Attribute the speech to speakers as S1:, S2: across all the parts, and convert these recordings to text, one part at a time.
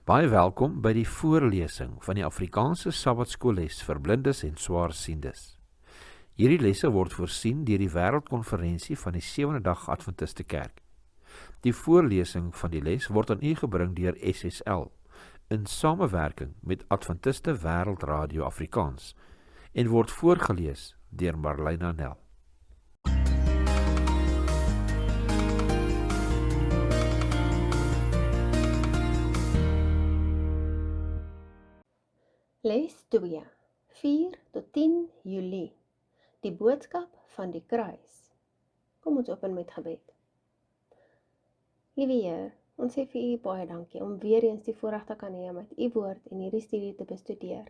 S1: Baie welkom by die voorlesing van die Afrikaanse Sabbatskoolles vir blindes en swaarsiendes. Hierdie lesse word voorsien deur die Wêreldkonferensie van die Sewende Dag Adventiste Kerk. Die voorlesing van die les word aan u gebring deur SSL in samewerking met Adventiste Wêreldradio Afrikaans en word voorgeles deur Marlena Nel.
S2: Les 2, 4 tot 10 Julie, die boodskap van die kruis. Kom ons open met gebed. Liewe Heer, ons sê vir u baie dankie om weer eens die voorreg te kan hê om uit u woord en hierdie studie te bestudeer.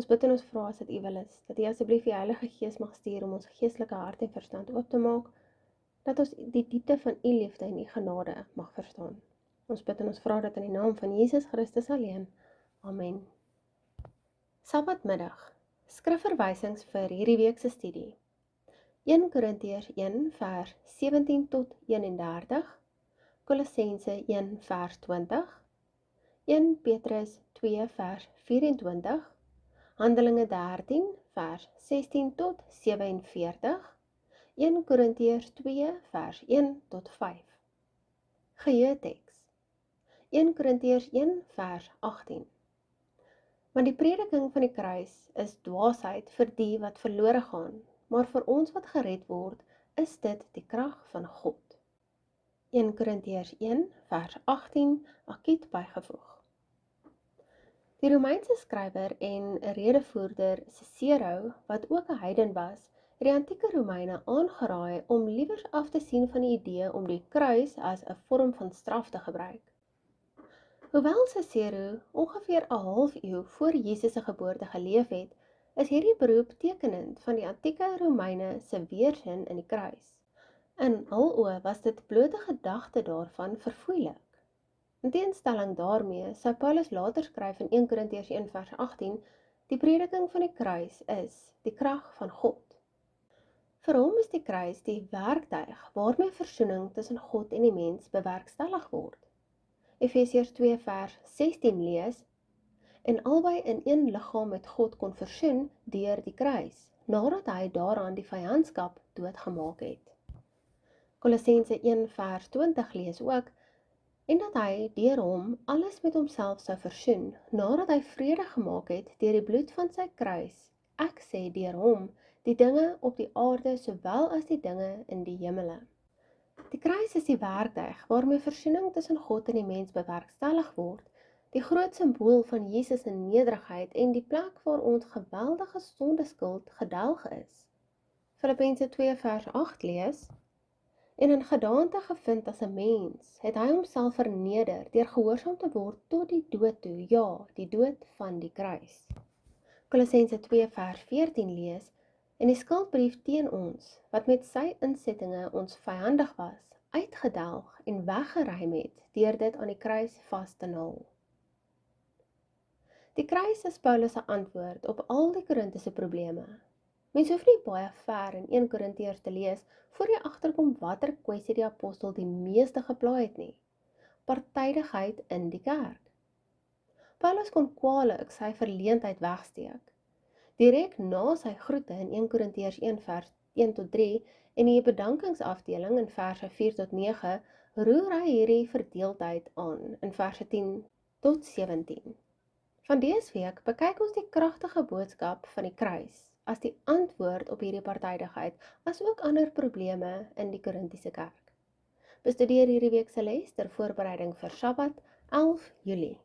S2: Ons bid en ons vra as dit u wil is, dat u asseblief die Heilige Gees mag stuur om ons geestelike hart en verstand oop te maak, dat ons die diepte van u liefde en u genade mag verstaan. Ons bid en ons vra dit in die naam van Jesus Christus alleen. Amen. Sabbatmiddag, skrifverwysings vir hierdie week se studie. 1 Korintiërs 1 vers 17 tot 31, Kolossense 1 vers 20, 1 Petrus 2 vers 24, Handelinge 13 vers 16 tot 47, 1 Korintiërs 2 vers 1 tot 5. Geheeteks, 1 Korintiërs 1 vers 18. Want die prediking van die kruis is dwaasheid vir die wat verlore gaan, maar vir ons wat gered word, is dit die krag van God. 1 Korintiërs 1 vers 18 akiet bygevoeg. Die Romeinse skrywer en redevoerder Cicero, wat ook 'n heiden was, het die antieke Romeine aangeraai om liewers af te sien van die idee om die kruis as 'n vorm van straf te gebruik. Hoewel Cicero ongeveer 'n half eeu voor Jesus se geboorte geleef het, is hierdie beroep tekenend van die antieke Romeine se weerstand in die kruis. In aloë was dit blote gedagte daarvan verfoeilik. In teenstelling daarmee sou Paulus later skryf in 1 Korintiërs 1 vers 18, die prediking van die kruis is die krag van God. Vir hom is die kruis die werktuig waarmee versoening tussen God en die mens bewerkstellig word. Efesiërs 2 vers 16 lees, en albei in een liggaam met God kon versoen deur die kruis, nadat hy daaraan die vyandskap doodgemaak het. Kolossense 1 vers 20 lees ook, en dat hy deur hom alles met homself sou versoen, nadat hy vrede gemaak het deur die bloed van sy kruis, ek sê deur hom, die dinge op die aarde sowel as die dinge in die hemele. Die kruis is die werktuig waarmee versoening tussen God en die mens bewerkstellig word, die groot simbool van Jesus se nederigheid en die plek waar ons geweldige sondeskuld gedelg is. Filippense 2 vers 8 lees, en in gedaante gevind as 'n mens, het hy homself verneder deur gehoorsaam te word tot die dood toe, ja, die dood van die kruis. Kolossense 2 vers 14 lees, en die skuldbrief teen ons, wat met sy insettinge ons vyandig was, uitgedelg en weggeruim het, deur dit aan die kruis vas te naal. Die kruis is Paulus se antwoord op al die Korintiese probleme. Mens hoef nie baie ver in 1 Korintiërs te lees, voor jy agterkom watter kwessie die apostel die meeste gepla het nie. Partydigheid in die kerk. Paulus kon kwaliek sy verleentheid wegsteek. Direk na sy groete in 1 Korintiërs 1 vers 1 tot 3 en die bedankingsafdeling in verse 4 tot 9, roer hy hierdie verdeeldheid aan in verse 10 tot 17. Van dese week bekyk ons die kragtige boodskap van die kruis as die antwoord op hierdie partydigheid, as ook ander probleme in die Korintiese kerk. Bestudeer hierdie week se les ter voorbereiding vir Sabbat 11 Julie.